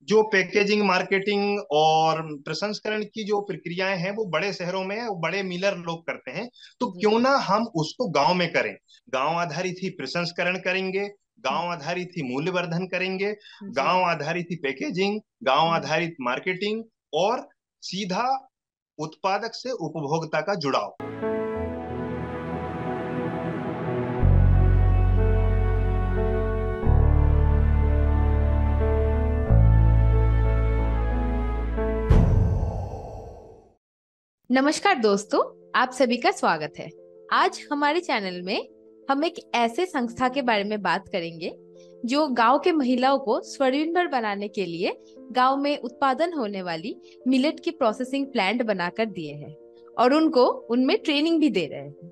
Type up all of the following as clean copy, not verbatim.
जो packaging, marketing और प्रसंस्करण की जो प्रक्रियाएं हैं वो बड़े शहरों में वो बड़े मिलर लोग करते हैं। तो जी। क्यों ना हम उसको गांव में करें। गांव आधारित ही प्रसंस्करण करेंगे, गांव आधारित ही मूल्यवर्धन करेंगे, जी। गांव आधारित ही पैकेजिंग, गांव हम्म। आधारित मार्केटिंग और सीधा उत्पादक से उपभोक्ता का जुड़ाव। नमस्कार दोस्तों, आप सभी का स्वागत है। आज हमारे चैनल में हम एक ऐसे संस्था के बारे में बात करेंगे जो गांव के महिलाओं को स्वनिर्भर बनाने के लिए गांव में उत्पादन होने वाली मिलेट की प्रोसेसिंग प्लांट बनाकर दिए हैं और उनको उनमें ट्रेनिंग भी दे रहे हैं।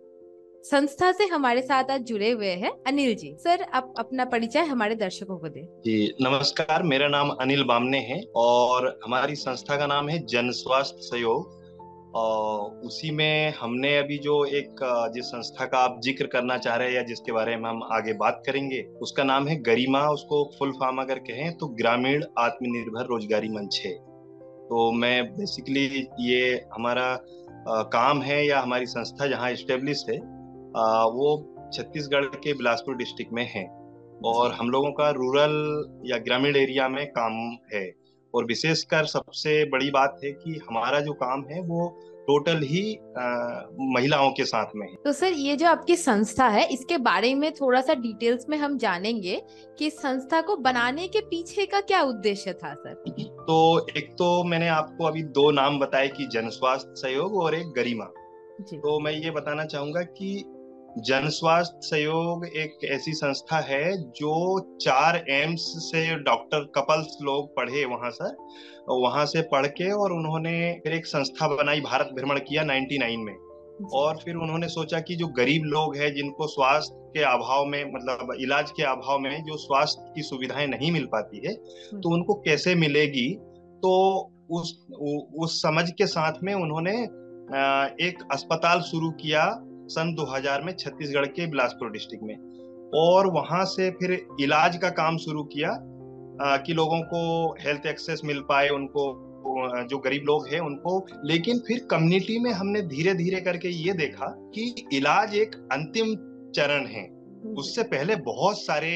संस्था से हमारे साथ आज जुड़े हुए हैं अनिल जी। सर, आप अपना परिचय हमारे दर्शकों को दें। जी नमस्कार, मेरा नाम अनिल बामने है और हमारी संस्था का नाम है जन स्वास्थ्य सहयोग। और उसी में हमने अभी जो एक जिस संस्था का आप जिक्र करना चाह रहे हैं या जिसके बारे में हम आगे बात करेंगे उसका नाम है गरिमा। उसको फुल फॉर्म अगर कहें तो ग्रामीण आत्मनिर्भर रोजगारी मंच है। तो मैं बेसिकली ये हमारा काम है या हमारी संस्था जहाँ स्टेब्लिश है वो छत्तीसगढ़ के बिलासपुर डिस्ट्रिक्ट में है। और जी। हम लोगों का रूरल या ग्रामीण एरिया में काम है। और विशेषकर सबसे बड़ी बात है कि हमारा जो काम है वो टोटल ही महिलाओं के साथ में है। तो सर, ये जो आपकी संस्था है इसके बारे में थोड़ा सा डिटेल्स में हम जानेंगे कि इस संस्था को बनाने के पीछे का क्या उद्देश्य था सर। तो एक तो मैंने आपको अभी दो नाम बताए कि जन स्वास्थ्य सहयोग और एक गरिमा। जी। तो मैं ये बताना चाहूंगा कि जन स्वास्थ्य सहयोग एक ऐसी संस्था है जो 4 एम्स से डॉक्टर कपल्स लोग पढ़े वहां से पढ़ के और उन्होंने फिर एक संस्था बनाई, भारत भ्रमण किया 99 में। जी। और फिर उन्होंने सोचा कि जो गरीब लोग हैं जिनको स्वास्थ्य के अभाव में मतलब इलाज के अभाव में जो स्वास्थ्य की सुविधाएं नहीं मिल पाती है तो उनको कैसे मिलेगी। तो उस उस समझ के साथ में उन्होंने एक अस्पताल शुरू किया सन 2000 में छत्तीसगढ़ के बिलासपुर डिस्ट्रिक्ट में। और वहां से फिर इलाज का काम शुरू किया कि लोगों को हेल्थ एक्सेस मिल पाए, उनको जो गरीब लोग हैं उनको। लेकिन फिर कम्युनिटी में हमने धीरे धीरे करके ये देखा कि इलाज एक अंतिम चरण है। जी। उससे पहले बहुत सारे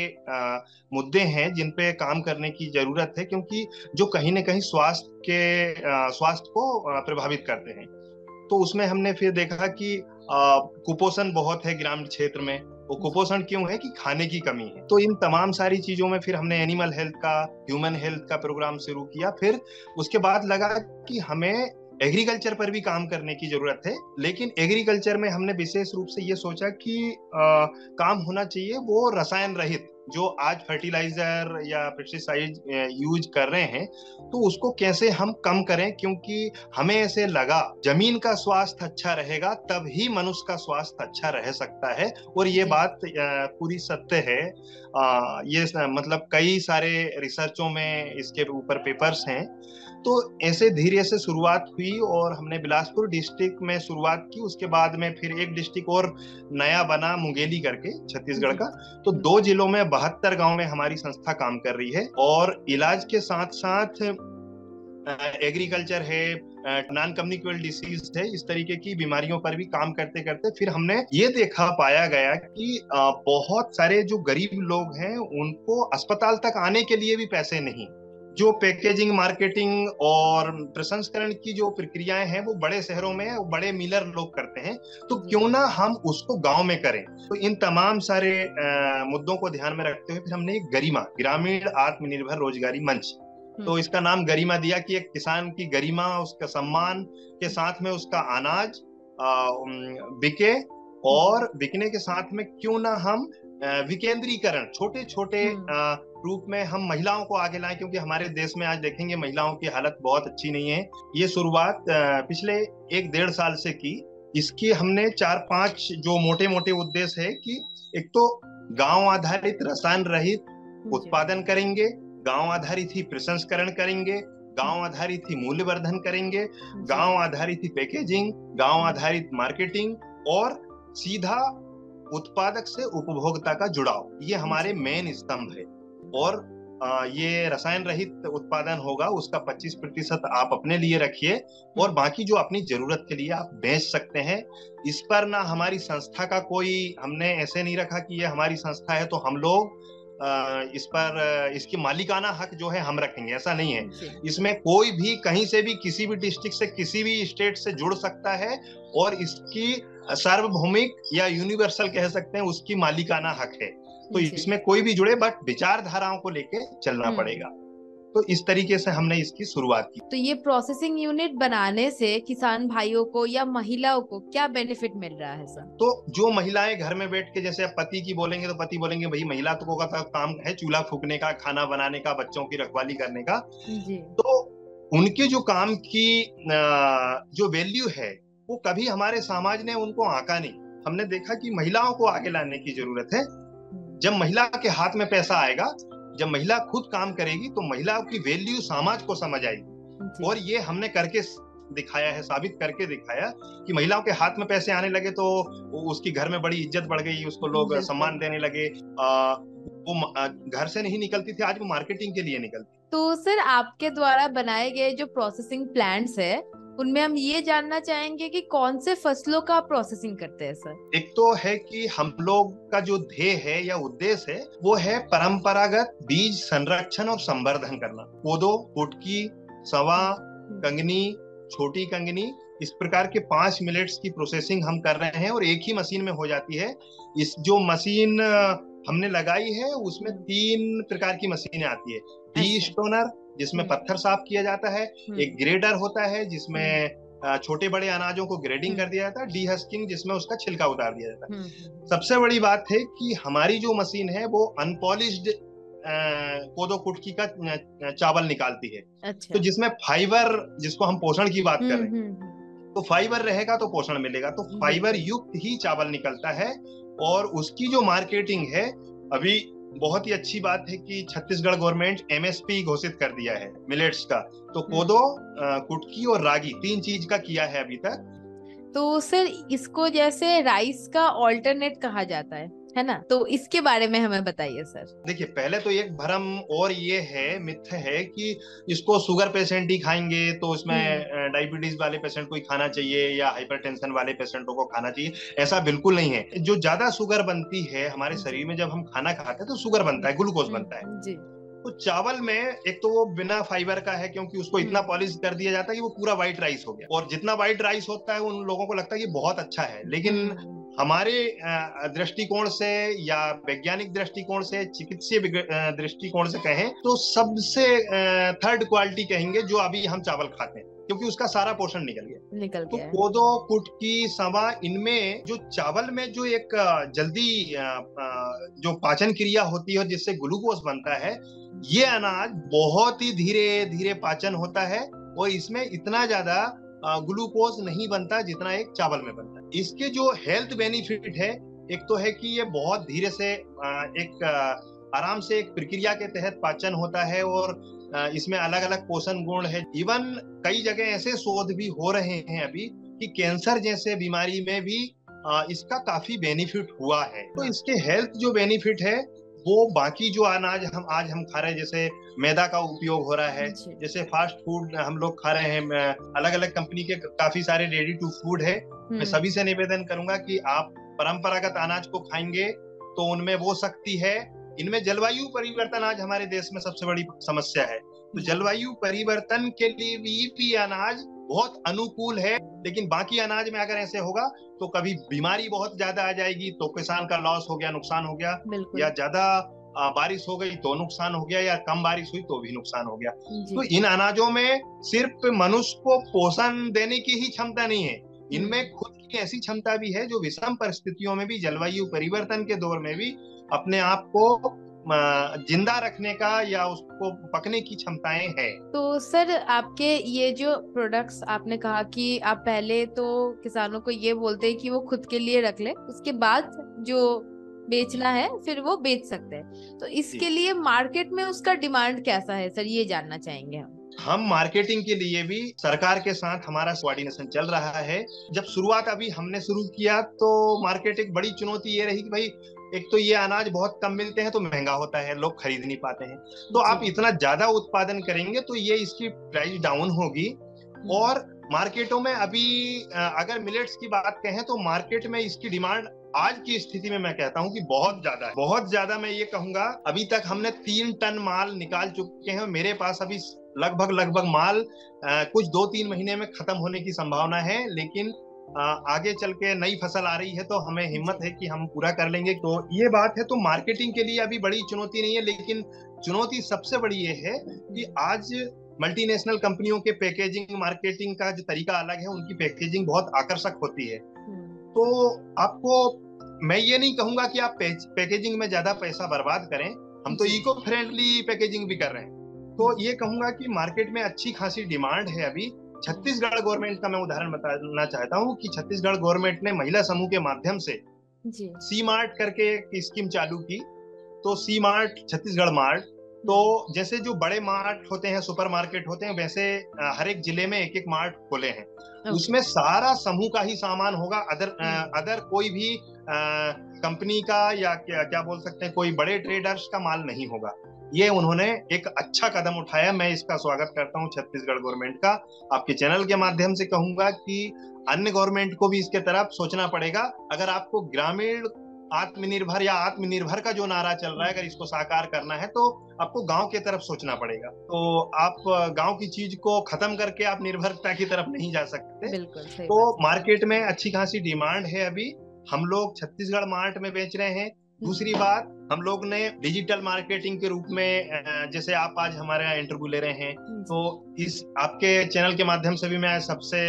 मुद्दे हैं जिन पे काम करने की जरूरत है, क्योंकि जो कहीं ना कहीं स्वास्थ्य को प्रभावित करते हैं। तो उसमें हमने फिर देखा कि कुपोषण बहुत है ग्रामीण क्षेत्र में। वो कुपोषण क्यों है कि खाने की कमी है। तो इन तमाम सारी चीजों में फिर हमने एनिमल हेल्थ का, ह्यूमन हेल्थ का प्रोग्राम शुरू किया। फिर उसके बाद लगा कि हमें एग्रीकल्चर पर भी काम करने की जरूरत है। लेकिन एग्रीकल्चर में हमने विशेष रूप से ये सोचा कि काम होना चाहिए वो रसायन रहित। जो आज फर्टिलाइजर या पेस्टिसाइड यूज कर रहे हैं तो उसको कैसे हम कम करें, क्योंकि हमें ऐसे लगा जमीन का स्वास्थ्य अच्छा रहेगा तब ही मनुष्य का स्वास्थ्य अच्छा रह सकता है। और ये जी। बात पूरी सत्य है। ये मतलब कई सारे रिसर्चों में इसके ऊपर पेपर्स हैं। तो ऐसे धीरे से शुरुआत हुई और हमने बिलासपुर डिस्ट्रिक्ट में शुरुआत की। उसके बाद में फिर एक डिस्ट्रिक्ट और नया बना, मुंगेली करके, छत्तीसगढ़ जी। का। तो 2 जिलों में 72 गांव में हमारी संस्था काम कर रही है। और इलाज के साथ साथ एग्रीकल्चर है, नॉन कम्युनिकेबल डिसीज है, इस तरीके की बीमारियों पर भी काम करते करते फिर हमने ये देखा, पाया गया कि बहुत सारे जो गरीब लोग हैं उनको अस्पताल तक आने के लिए भी पैसे नहीं। जो पैकेजिंग, मार्केटिंग और प्रसंस्करण की जो प्रक्रियाएं हैं वो बड़े शहरों में वो बड़े मिलर लोग करते हैं। तो जी। क्यों ना हम उसको गांव में करें। तो इन तमाम सारे मुद्दों को ध्यान में रखते हुए फिर हमने एक गरिमा, ग्रामीण आत्मनिर्भर रोजगारी मंच, तो इसका नाम गरिमा दिया कि एक किसान की गरिमा, उसका सम्मान के साथ में उसका अनाज बिके। जी। और बिकने के साथ में क्यों ना हम विकेंद्रीकरण, छोटे छोटे रूप में हम महिलाओं को आगे लाएं, क्योंकि हमारे देश में आज देखेंगे महिलाओं की हालत बहुत अच्छी नहीं है। ये शुरुआत पिछले 1-1.5 साल से की। इसकी हमने 4-5 जो मोटे मोटे उद्देश्य है कि एक तो गांव आधारित रसायन रहित जी। उत्पादन करेंगे, गांव आधारित ही प्रसंस्करण करेंगे, गांव आधारित ही मूल्यवर्धन करेंगे, जी। गांव आधारित ही पैकेजिंग, गांव आधारित मार्केटिंग और सीधा उत्पादक से उपभोक्ता का जुड़ाव, ये हमारे जी। मेन स्तंभ है। और ये रसायन रहित उत्पादन होगा, उसका 25% आप अपने लिए रखिए और बाकी जो अपनी जरूरत के लिए आप बेच सकते हैं। इस पर ना हमारी संस्था का कोई, हमने ऐसे नहीं रखा कि ये हमारी संस्था है तो हम लोग इस पर इसकी मालिकाना हक जो है हम रखेंगे, ऐसा नहीं है। इसमें कोई भी कहीं से भी किसी भी डिस्ट्रिक्ट से किसी भी स्टेट से जुड़ सकता है और इसकी सार्वभौमिक या यूनिवर्सल कह सकते हैं उसकी मालिकाना हक है। तो इसमें कोई भी जुड़े, बट विचारधाराओं को लेके चलना पड़ेगा। तो इस तरीके से हमने इसकी शुरुआत की। तो ये प्रोसेसिंग यूनिट बनाने से किसान भाइयों को या महिलाओं को क्या बेनिफिट मिल रहा है सर? तो जो महिलाएं घर में बैठ के, जैसे अब पति की बोलेंगे तो पति बोलेंगे भाई महिला तो का काम है चूल्हा फूकने का, खाना बनाने का, बच्चों की रखवाली करने का। जी। तो उनके जो काम की जो वैल्यू है वो कभी हमारे समाज ने उनको आंका नहीं। हमने देखा कि महिलाओं को आगे लाने की जरूरत है। जब महिला के हाथ में पैसा आएगा, जब महिला खुद काम करेगी तो महिलाओं की वैल्यू समाज को समझ आएगी। और ये हमने करके दिखाया है, साबित करके दिखाया कि महिलाओं के हाथ में पैसे आने लगे तो उसकी घर में बड़ी इज्जत बढ़ गई, उसको लोग सम्मान देने लगे। वो घर से नहीं निकलती थी, आज वो मार्केटिंग के लिए निकलती। तो सर आपके द्वारा बनाए गए जो प्रोसेसिंग प्लांट्स है उनमें हम ये जानना चाहेंगे कि कौन से फसलों का प्रोसेसिंग करते हैं सर? एक तो है कि हम लोग का जो ध्येय है या उद्देश्य है वो है परंपरागत बीज संरक्षण और संवर्धन करना। कोदो, कुटकी, सवा, कंगनी, छोटी कंगनी, इस प्रकार के 5 मिलेट्स की प्रोसेसिंग हम कर रहे हैं और एक ही मशीन में हो जाती है। इस जो मशीन हमने लगाई है उसमें 3 प्रकार की मशीनें आती है। डी स्टोनर जिसमें पत्थर साफ किया जाता है, एक ग्रेडर होता है जिसमें छोटे बड़े अनाजों को ग्रेडिंग कर दिया जाता है, डी हस्किंग जिसमें उसका छिलका उतार दिया जाता है। सबसे बड़ी बात है कि हमारी जो मशीन है वो अनपॉलिश्ड कोदो कुटकी का चावल निकालती है। अच्छा। तो जिसमें फाइबर, जिसको हम पोषण की बात कर रहे हैं, तो फाइबर रहेगा तो पोषण मिलेगा, तो फाइबर युक्त ही चावल निकलता है। और उसकी जो मार्केटिंग है, अभी बहुत ही अच्छी बात है कि छत्तीसगढ़ गवर्नमेंट एमएसपी घोषित कर दिया है मिलेट्स का। तो कोदो, कुटकी और रागी 3 चीज का किया है अभी तक। तो सर इसको जैसे राइस का ऑल्टरनेट कहा जाता है ना, तो इसके बारे में हमें बताइए सर। देखिए, पहले तो एक भ्रम और ये है, मिथ है कि इसको शुगर पेशेंट ही खाएंगे तो इसमें डायबिटीज वाले पेशेंट को ही खाना चाहिए या हाइपरटेंशन वाले पेशेंटों को खाना चाहिए। ऐसा बिल्कुल नहीं है। जो ज्यादा शुगर बनती है हमारे शरीर में, जब हम खाना खाते हैं तो शुगर बनता है, ग्लूकोज बनता है जी। तो चावल में एक तो वो बिना फाइबर का है क्योंकि उसको इतना पॉलिश कर दिया जाता है कि वो पूरा व्हाइट राइस हो गया, और जितना व्हाइट राइस होता है उन लोगों को लगता है कि बहुत अच्छा है। लेकिन हमारे दृष्टिकोण से या वैज्ञानिक दृष्टिकोण से, चिकित्सीय दृष्टिकोण से कहें तो सबसे थर्ड क्वालिटी कहेंगे जो अभी हम चावल खाते हैं, क्योंकि उसका सारा पोषण निकल गया। तो कोदो, कुटकी, सवा, इनमें जो चावल में जो एक जल्दी जो पाचन क्रिया होती है जिससे ग्लूकोज बनता है, ये अनाज बहुत ही धीरे धीरे पाचन होता है और इसमें इतना ज्यादा ग्लूकोज नहीं बनता जितना एक चावल में बनता है। इसके जो हेल्थ बेनिफिट है, एक तो है कि ये बहुत धीरे से एक आराम से एक प्रक्रिया के तहत पाचन होता है और इसमें अलग अलग पोषण गुण है। इवन कई जगह ऐसे शोध भी हो रहे हैं अभी कि कैंसर जैसे बीमारी में भी इसका काफी बेनिफिट हुआ है। तो इसके हेल्थ जो बेनिफिट है वो बाकी जो अनाज आज हम खा रहे हैं, जैसे मैदा का उपयोग हो रहा है, जैसे फास्ट फूड हम लोग खा रहे हैं, अलग अलग कंपनी के काफी सारे रेडी टू फूड है। मैं सभी से निवेदन करूंगा कि आप परंपरागत अनाज को खाएंगे तो उनमें वो शक्ति है। इनमें जलवायु परिवर्तन आज हमारे देश में सबसे बड़ी समस्या है, तो जलवायु परिवर्तन के लिए भी अनाज बहुत अनुकूल है। लेकिन बाकी अनाज में अगर ऐसे होगा तो कभी बीमारी बहुत ज्यादा आ जाएगी तो किसान का लॉस हो गया, नुकसान हो गया, या ज्यादा बारिश हो गई तो नुकसान हो गया, या कम बारिश हुई तो भी नुकसान हो गया। तो इन अनाजों में सिर्फ मनुष्य को पोषण देने की ही क्षमता नहीं है, इनमें खुद की ऐसी क्षमता भी है जो विषम परिस्थितियों में भी, जलवायु परिवर्तन के दौर में भी अपने आप को जिंदा रखने का या उसको पकने की क्षमताएं हैं। तो सर आपके ये जो प्रोडक्ट्स आपने कहा कि आप पहले तो किसानों को ये बोलते हैं कि वो खुद के लिए रख ले, उसके बाद जो बेचना है फिर वो बेच सकते हैं, तो इसके लिए मार्केट में उसका डिमांड कैसा है सर, ये जानना चाहेंगे हम। मार्केटिंग के लिए भी सरकार के साथ हमारा कोऑर्डिनेशन चल रहा है। जब शुरुआत अभी हमने शुरू किया तो मार्केट एक बड़ी चुनौती ये रही कि भाई एक तो ये अनाज बहुत कम मिलते हैं तो महंगा होता है, लोग खरीद नहीं पाते हैं। तो आप जी। इतना ज्यादा उत्पादन करेंगे तो ये इसकी प्राइस डाउन होगी। और मार्केटों में अभी अगर मिलेट्स की बात कहें तो मार्केट में इसकी डिमांड आज की स्थिति में मैं कहता हूं कि बहुत ज्यादा है, बहुत ज्यादा। मैं ये कहूंगा अभी तक हमने 3 टन माल निकाल चुके हैं। मेरे पास अभी लगभग लगभग माल कुछ 2-3 महीने में खत्म होने की संभावना है, लेकिन आगे चल के नई फसल आ रही है तो हमें हिम्मत है कि हम पूरा कर लेंगे। तो ये बात है। तो मार्केटिंग के लिए अभी बड़ी चुनौती नहीं है, लेकिन चुनौती सबसे बड़ी ये है कि आज मल्टीनेशनल कंपनियों के पैकेजिंग मार्केटिंग का जो तरीका अलग है, उनकी पैकेजिंग बहुत आकर्षक होती है। तो आपको, मैं ये नहीं कहूंगा कि आप पैकेजिंग में ज्यादा पैसा बर्बाद करें, हम तो इको फ्रेंडली पैकेजिंग भी कर रहे हैं। तो ये कहूंगा कि मार्केट में अच्छी खासी डिमांड है अभी। छत्तीसगढ़ गवर्नमेंट का मैं उदाहरण बताना चाहता हूँ कि छत्तीसगढ़ गवर्नमेंट ने महिला समूह के माध्यम से सी मार्ट करके एक स्कीम चालू की। तो सी मार्ट, छत्तीसगढ़ मार्ट, तो जैसे जो बड़े मार्ट होते हैं, सुपर मार्केट होते हैं, वैसे हर एक जिले में एक एक मार्ट खोले हैं। उसमें सारा समूह का ही सामान होगा, अदर कोई भी कंपनी का या क्या क्या बोल सकते हैं, कोई बड़े ट्रेडर्स का माल नहीं होगा। ये उन्होंने एक अच्छा कदम उठाया, मैं इसका स्वागत करता हूँ छत्तीसगढ़ गवर्नमेंट का। आपके चैनल के माध्यम से कहूंगा कि अन्य गवर्नमेंट को भी इसके तरफ सोचना पड़ेगा। अगर आपको ग्रामीण आत्मनिर्भर या आत्मनिर्भर का जो नारा चल रहा है, अगर इसको साकार करना है तो आपको गांव की तरफ सोचना पड़ेगा। तो आप गांव की चीज को खत्म करके आप निर्भरता की तरफ नहीं जा सकते। बिल्कुल सही तो बात है। मार्केट में अच्छी खासी डिमांड है अभी। हम लोग छत्तीसगढ़ मार्ट में बेच रहे हैं। दूसरी बात, हम लोग ने डिजिटल मार्केटिंग के रूप में, जैसे आप आज हमारे यहाँ इंटरव्यू ले रहे हैं, तो इस आपके चैनल के माध्यम से भी मैं सबसे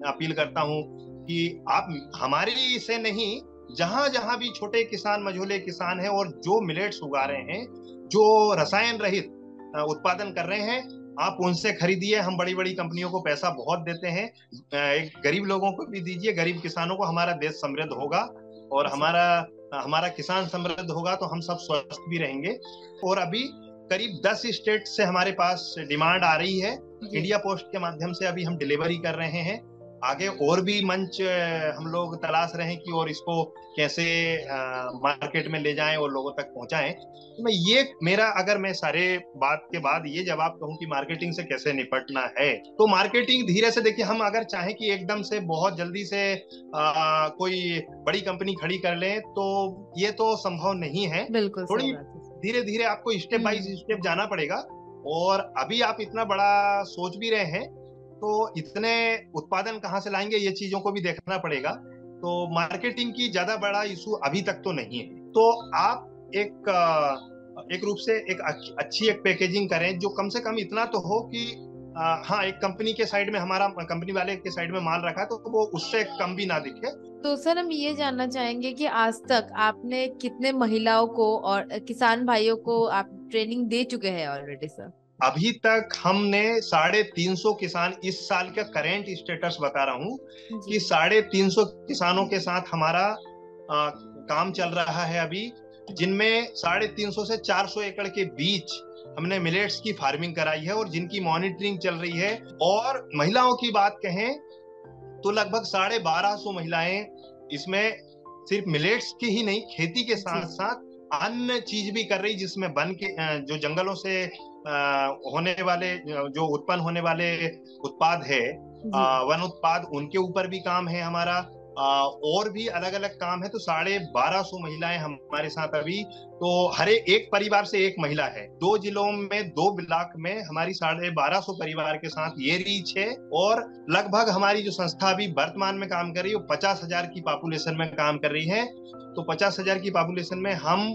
अपील करता हूँ कि आप हमारी से नहीं, जहां जहां भी छोटे किसान, मझोले किसान हैं और जो मिलेट्स उगा रहे हैं, जो रसायन रहित उत्पादन कर रहे हैं, आप उनसे खरीदिए। हम बड़ी बड़ी कंपनियों को पैसा बहुत देते हैं, एक गरीब लोगों को भी दीजिए, गरीब किसानों को। हमारा देश समृद्ध होगा और हमारा किसान समृद्ध होगा तो हम सब स्वस्थ भी रहेंगे। और अभी करीब 10 स्टेट से हमारे पास डिमांड आ रही है। इंडिया पोस्ट के माध्यम से अभी हम डिलीवरी कर रहे हैं। आगे और भी मंच हम लोग तलाश रहे हैं कि और इसको कैसे मार्केट में ले जाएं और लोगों तक पहुंचाएं। तो मैं ये, मेरा अगर मैं सारे बात के बाद ये जवाब कहूं कि मार्केटिंग से कैसे निपटना है, तो मार्केटिंग धीरे से, देखिए, हम अगर चाहें कि एकदम से बहुत जल्दी से कोई बड़ी कंपनी खड़ी कर लें तो ये तो संभव नहीं है। बिल्कुल थोड़ी धीरे धीरे आपको स्टेप बाय स्टेप जाना पड़ेगा। और अभी आप इतना बड़ा सोच भी रहे हैं तो इतने उत्पादन कहाँ से लाएंगे, ये चीजों को भी देखना पड़ेगा। तो मार्केटिंग की ज्यादा बड़ा इशू अभी तक तो नहीं है। तो आप एक रूप से एक अच्छी एक पैकेजिंग करें जो कम से कम इतना तो हो कि हाँ, एक कंपनी के साइड में, हमारा कंपनी वाले के साइड में माल रखा है तो वो उससे कम भी ना दिखे। तो सर, हम ये जानना चाहेंगे कि आज तक आपने कितने महिलाओं को और किसान भाइयों को आप ट्रेनिंग दे चुके हैं ऑलरेडी सर? अभी तक हमने 350 किसान, इस साल का करेंट स्टेटस बता रहा हूँ कि 350 किसानों के साथ हमारा काम चल रहा है अभी, जिनमें 350 से 400 एकड़ के बीच हमने मिलेट्स की फार्मिंग कराई है और जिनकी मॉनिटरिंग चल रही है। और महिलाओं की बात कहें तो लगभग 1250 महिलाएं इसमें सिर्फ मिलेट्स की ही नहीं, खेती के साथ साथ अन्य चीज भी कर रही, जिसमें वन के जो जंगलों से होने वाले, जो उत्पन्न होने वाले उत्पाद है, वन उत्पाद, उनके ऊपर भी काम है हमारा। और भी अलग अलग काम है। तो 1250 महिलाएं हमारे साथ अभी। तो हर एक परिवार से एक महिला है। 2 जिलों में, 2 ब्लॉक में हमारी 1250 परिवार के साथ ये रीच है। और लगभग हमारी जो संस्था अभी वर्तमान में काम कर रही है वो 50,000 की पॉपुलेशन में काम कर रही है। तो 50,000 की पॉपुलेशन में हम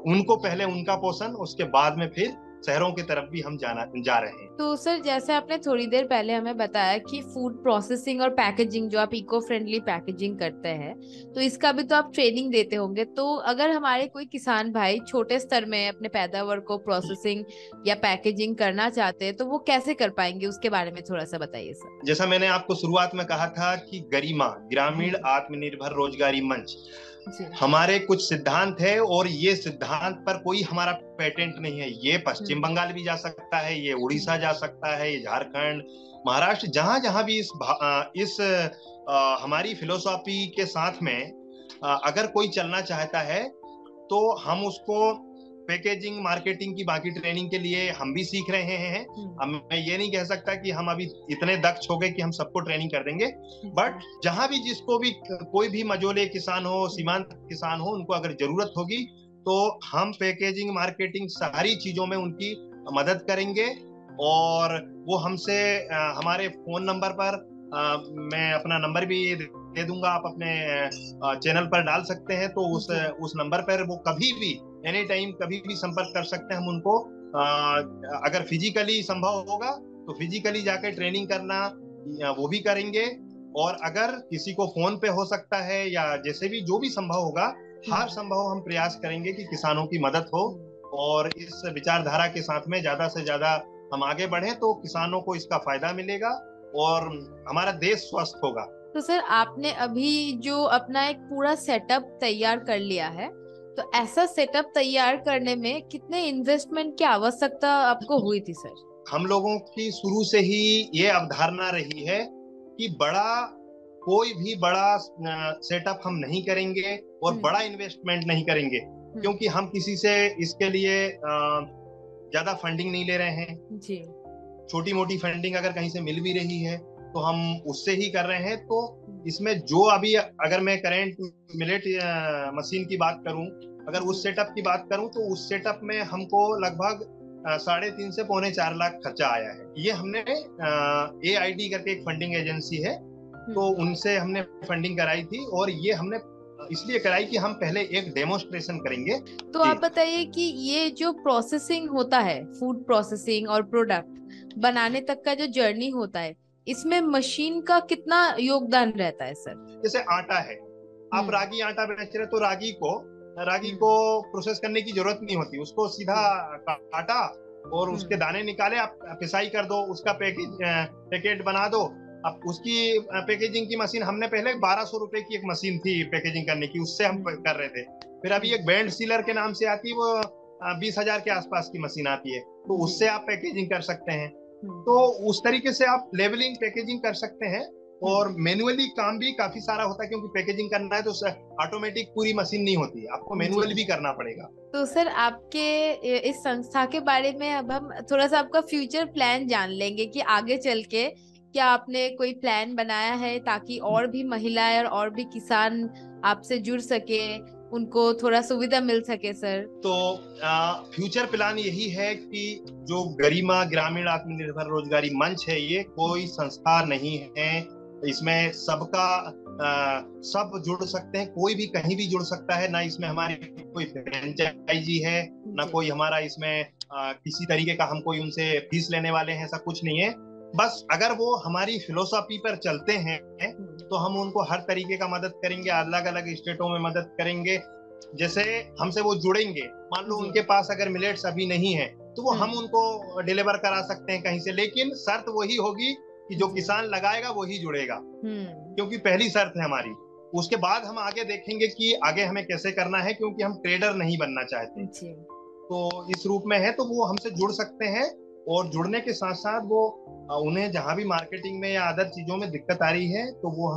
उनको पहले उनका पोषण, उसके बाद में फिर शहरों की तरफ भी हम जा रहे हैं। तो सर, जैसे आपने थोड़ी देर पहले हमें बताया कि फूड प्रोसेसिंग और पैकेजिंग, जो आप इको फ्रेंडली पैकेजिंग करते हैं, तो इसका भी तो आप ट्रेनिंग देते होंगे। तो अगर हमारे कोई किसान भाई छोटे स्तर में अपने पैदावार को प्रोसेसिंग या पैकेजिंग करना चाहते हैं तो वो कैसे कर पाएंगे, उसके बारे में थोड़ा सा बताइए सर। जैसा मैंने आपको शुरुआत में कहा था कि गरिमा ग्रामीण आत्मनिर्भर रोजगारी मंच, हमारे कुछ सिद्धांत है और ये सिद्धांत पर कोई हमारा पेटेंट नहीं है। ये पश्चिम बंगाल भी जा सकता है, ये उड़ीसा जा सकता है, ये झारखंड, महाराष्ट्र, जहां जहां भी इस हमारी फिलोसॉफी के साथ में अगर कोई चलना चाहता है तो हम उसको पैकेजिंग मार्केटिंग की बाकी ट्रेनिंग के लिए हम भी सीख रहे हैं। अब मैं ये नहीं कह सकता कि हम अभी इतने दक्ष हो गए कि हम सबको ट्रेनिंग कर देंगे, बट जहां भी जिसको भी कोई भी मझोले किसान हो, सीमांत किसान हो, उनको अगर जरूरत होगी तो हम पैकेजिंग मार्केटिंग सारी चीजों में उनकी मदद करेंगे। और वो हमसे हमारे फोन नंबर पर मैं अपना नंबर भी दे दूंगा, आप अपने चैनल पर डाल सकते हैं, तो उस नंबर पर वो कभी भी एनी टाइम कभी भी संपर्क कर सकते हैं हम उनको। अगर फिजिकली संभव होगा तो फिजिकली जाकर ट्रेनिंग करना वो भी करेंगे, और अगर किसी को फोन पे हो सकता है या जैसे भी जो भी संभव होगा, हर संभव हम प्रयास करेंगे कि किसानों की मदद हो, और इस विचारधारा के साथ में ज्यादा से ज्यादा हम आगे बढ़े तो किसानों को इसका फायदा मिलेगा और हमारा देश स्वस्थ होगा। तो सर, आपने अभी जो अपना एक पूरा सेटअप तैयार कर लिया है, तो ऐसा सेटअप तैयार करने में कितने इन्वेस्टमेंट की आवश्यकता आपको हुई थी सर? हम लोगों की शुरू से ही ये अवधारणा रही है कि कोई भी बड़ा सेटअप हम नहीं करेंगे और बड़ा इन्वेस्टमेंट नहीं करेंगे, क्योंकि हम किसी से इसके लिए ज्यादा फंडिंग नहीं ले रहे हैं जी। छोटी मोटी फंडिंग अगर कहीं से मिल भी रही है तो हम उससे ही कर रहे हैं। तो इसमें जो अभी अगर मैं करेंट मिलेट मशीन की बात करूं, अगर उस सेटअप की बात करूं, तो उस सेटअप में हमको लगभग 3.5 से 4.25 लाख खर्चा आया है। ये हमने AID करके एक फंडिंग एजेंसी है, तो उनसे हमने फंडिंग कराई थी, और ये हमने इसलिए कराई कि हम पहले एक डेमोन्स्ट्रेशन करेंगे। तो आप बताइए कि ये जो प्रोसेसिंग होता है, फूड प्रोसेसिंग और प्रोडक्ट बनाने तक का जो जर्नी होता है, इसमें मशीन का कितना योगदान रहता है सर? जैसे आटा है, आप रागी आटा बेच रहे तो रागी को प्रोसेस करने की जरूरत नहीं होती, उसको सीधा काटा और उसके दाने निकाले, आप पिसाई कर दो, उसका पैकेट बना दो। अब उसकी पैकेजिंग की मशीन हमने पहले 1200 रुपए की एक मशीन थी पैकेजिंग करने की, उससे हम कर रहे थे। फिर अभी एक बैंड सीलर के नाम से आती है, वो 20,000 के आसपास की मशीन आती है, तो उससे आप पैकेजिंग कर सकते हैं। तो उस तरीके से आप लेवलिंग पैकेजिंग कर सकते हैं, और मैनुअली काम भी काफी सारा होता है, क्योंकि पैकेजिंग करना है तो ऑटोमेटिक पूरी मशीन नहीं होती है, आपको मैनुअली भी करना पड़ेगा। तो सर, आपके इस संस्था के बारे में अब हम थोड़ा सा आपका फ्यूचर प्लान जान लेंगे कि आगे चल के क्या आपने कोई प्लान बनाया है ताकि और भी महिलाएं और भी किसान आपसे जुड़ सके, उनको थोड़ा सुविधा मिल सके सर? तो फ्यूचर प्लान यही है कि जो गरिमा ग्रामीण आत्मनिर्भर रोजगारी मंच है, ये कोई संस्था नहीं है, इसमें सबका सब जुड़ सकते हैं, कोई भी कहीं भी जुड़ सकता है, ना इसमें हमारी कोई फ्रेंचाइजी है, ना कोई हमारा इसमें किसी तरीके का हम कोई उनसे फीस लेने वाले हैं, ऐसा कुछ नहीं है। बस अगर वो हमारी फिलोसॉफी पर चलते हैं तो हम उनको हर तरीके का मदद करेंगे, अलग अलग स्टेटों में मदद करेंगे। जैसे हमसे वो जुड़ेंगे, मान लो उनके पास अगर मिलेट्स अभी नहीं है तो वो हम उनको डिलीवर करा सकते हैं कहीं से, लेकिन शर्त वही होगी कि जो किसान लगाएगा वही जुड़ेगा, क्योंकि पहली शर्त है हमारी। उसके बाद हम आगे देखेंगे कि आगे हमें कैसे करना है, क्योंकि हम ट्रेडर नहीं बनना चाहते। तो इस रूप में है, तो वो हमसे जुड़ सकते हैं, और जुड़ने के साथ साथ वो उन्हें जहां भी मार्केटिंग में या अदर चीजों में दिक्कत आ रही है तो वो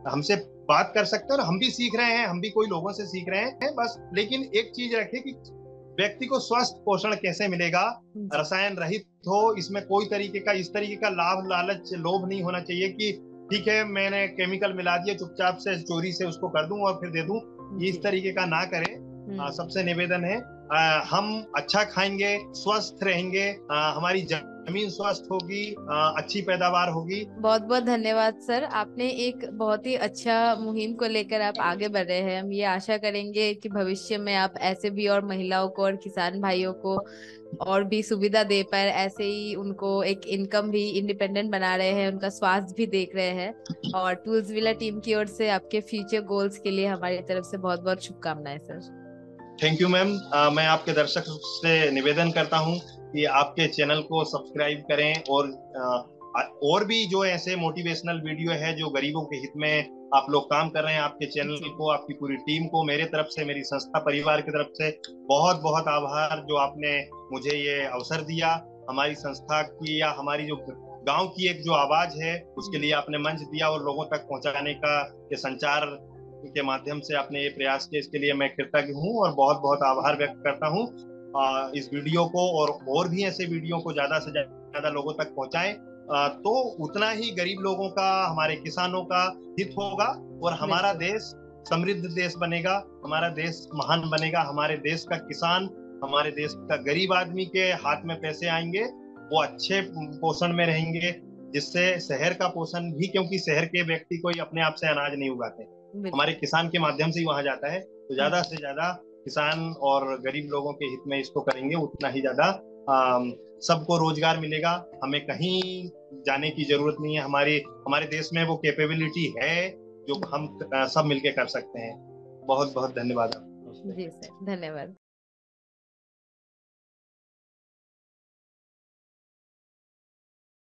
हमसे बात कर सकते हैं, और हम भी सीख रहे हैं, हम भी कोई लोगों से सीख रहे हैं बस। लेकिन एक चीज रखे कि व्यक्ति को स्वस्थ पोषण कैसे मिलेगा, रसायन रहित हो, इसमें कोई इस तरीके का लाभ लालच लोभ नहीं होना चाहिए कि ठीक है मैंने केमिकल मिला दिया, चुपचाप से चोरी से उसको कर दूं और फिर दे दूं, ये इस तरीके का ना करें। सबसे निवेदन है, हम अच्छा खाएंगे, स्वस्थ रहेंगे, हमारी जमीन स्वस्थ होगी, अच्छी पैदावार होगी। बहुत बहुत धन्यवाद सर, आपने एक बहुत ही अच्छा मुहिम को लेकर आप आगे बढ़ रहे हैं। हम ये आशा करेंगे कि भविष्य में आप ऐसे भी और महिलाओं को और किसान भाइयों को और भी सुविधा दे पाए, ऐसे ही उनको एक इनकम भी इंडिपेंडेंट बना रहे हैं, उनका स्वास्थ्य भी देख रहे हैं। और टूल्स विला टीम की ओर से आपके फ्यूचर गोल्स के लिए हमारी तरफ से बहुत बहुत शुभकामनाएं सर। Thank you ma'am. मैं आपके दर्शक से निवेदन करता हूं कि आपके चैनल को सब्सक्राइब करें, और भी जो ऐसे मोटिवेशनल वीडियो है जो गरीबों के हित में आप लोग काम कर रहे हैं, आपके चैनल को, आपकी पूरी टीम को मेरे तरफ से, मेरी संस्था परिवार की तरफ से बहुत बहुत आभार, जो आपने मुझे ये अवसर दिया। हमारी संस्था की या हमारी जो गांव की एक जो आवाज है उसके लिए आपने मंच दिया, और लोगों तक पहुंचाने का, ये संचार के माध्यम से आपने ये प्रयास किया, इसके लिए मैं कृतज्ञ हूँ और बहुत बहुत आभार व्यक्त करता हूँ। इस वीडियो को और भी ऐसे वीडियो को ज्यादा से ज्यादा लोगों तक पहुंचाएं, तो उतना ही गरीब लोगों का, हमारे किसानों का हित होगा और हमारा बिल्कुल। देश समृद्ध देश बनेगा, हमारा देश महान बनेगा। हमारे देश का किसान, हमारे देश का गरीब आदमी के हाथ में पैसे आएंगे, वो अच्छे पोषण में रहेंगे, जिससे शहर का पोषण भी, क्योंकि शहर के व्यक्ति कोई अपने आप से अनाज नहीं उगाते, हमारे बिल्कुल। किसान के माध्यम से ही वहां जाता है। तो ज्यादा जी। से ज्यादा किसान और गरीब लोगों के हित में इसको करेंगे, उतना ही ज्यादा सबको रोजगार मिलेगा। हमें कहीं जाने की जरूरत नहीं है, हमारे देश में वो कैपेबिलिटी है जो हम सब मिलके कर सकते हैं। बहुत बहुत धन्यवाद आपका। जी सर, धन्यवाद।